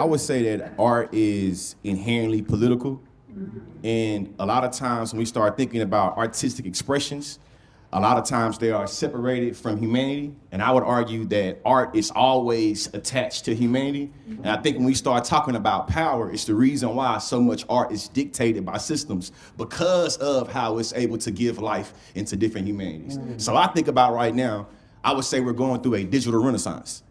I would say that art is inherently political. And a lot of times when we start thinking about artistic expressions, a lot of times they are separated from humanity. And I would argue that art is always attached to humanity. And I think when we start talking about power, it's the reason why so much art is dictated by systems because of how it's able to give life into different humanities. So I think about right now, I would say we're going through a digital renaissance.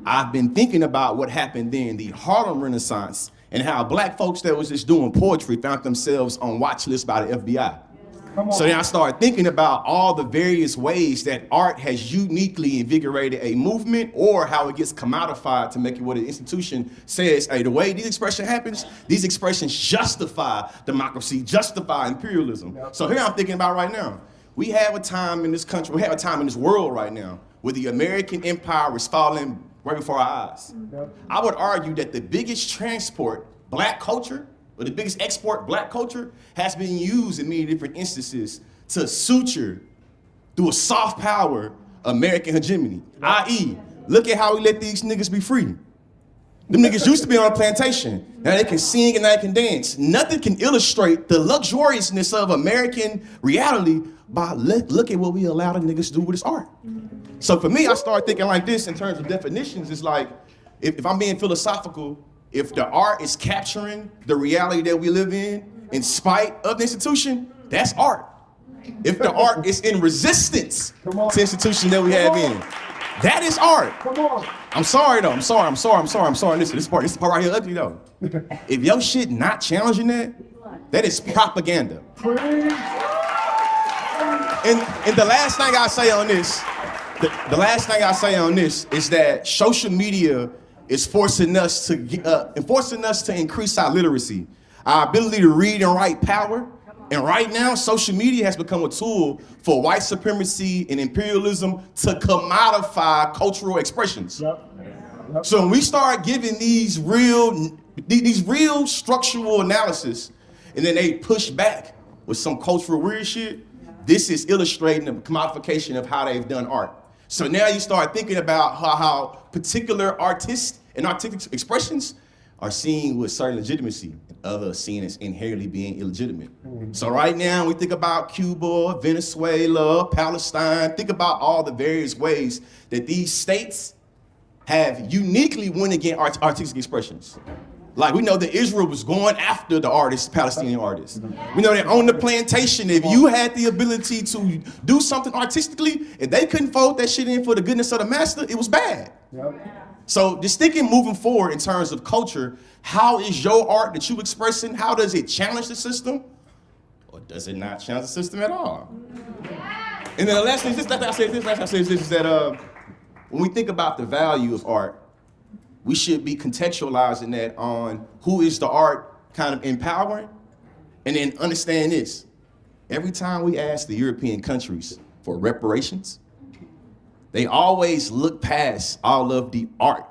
I've been thinking about what happened then, the Harlem Renaissance, and how black folks that was just doing poetry found themselves on watch lists by the FBI. So then I started thinking about all the various ways that art has uniquely invigorated a movement, or how it gets commodified to make it what an institution says, hey, the way these expression happens, these expressions justify democracy, justify imperialism. So here I'm thinking about right now, we have a time in this country, we have a time in this world right now where the American empire is falling right before our eyes. I would argue that the biggest transport black culture, or the biggest export black culture, has been used in many different instances to suture through a soft power American hegemony. I.e., look at how we let these niggas be free. Them niggas used to be on a plantation. Now they can sing and now they can dance. Nothing can illustrate the luxuriousness of American reality by look at what we allow the niggas to do with this art. So for me, I started thinking like this in terms of definitions. It's like, if I'm being philosophical, if the art is capturing the reality that we live in spite of the institution, that's art. If the art is in resistance to the institution that we have in, that is art. I'm sorry though, I'm sorry. Listen, this part right here ugly though. If your shit not challenging that is propaganda. And the last thing I say on this, the last thing I say on this is that social media is forcing us to increase our literacy, our ability to read and write power. And right now, social media has become a tool for white supremacy and imperialism to commodify cultural expressions. So when we start giving these real structural analysis, and then they push back with some cultural weird shit, this is illustrating the commodification of how they've done art. So now you start thinking about how particular artists and artistic expressions are seen with certain legitimacy, and others seen as inherently being illegitimate. So right now, we think about Cuba, Venezuela, Palestine, think about all the various ways that these states have uniquely went against artistic expressions. Like, we know that Israel was going after the artists, Palestinian artists. We know that on the plantation, if you had the ability to do something artistically, if they couldn't fold that shit in for the goodness of the master, it was bad. So just thinking moving forward in terms of culture, how is your art that you expressing, how does it challenge the system? Or does it not challenge the system at all? And then the last thing, is that when we think about the value of art, we should be contextualizing that on who is the art kind of empowering, and then understand this. Every time we ask the European countries for reparations, they always look past all of the art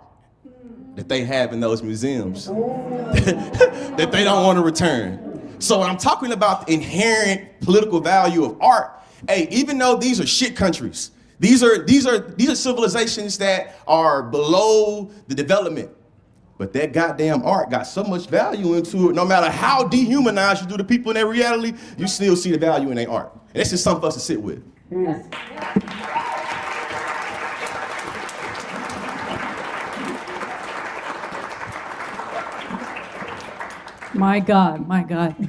that they have in those museums that they don't want to return. So when I'm talking about the inherent political value of art, hey, even though these are shit countries, these are civilizations that are below the development. But that goddamn art got so much value into it, no matter how dehumanized you do the people in their reality, you still see the value in their art. And that's just something for us to sit with. My God, my God.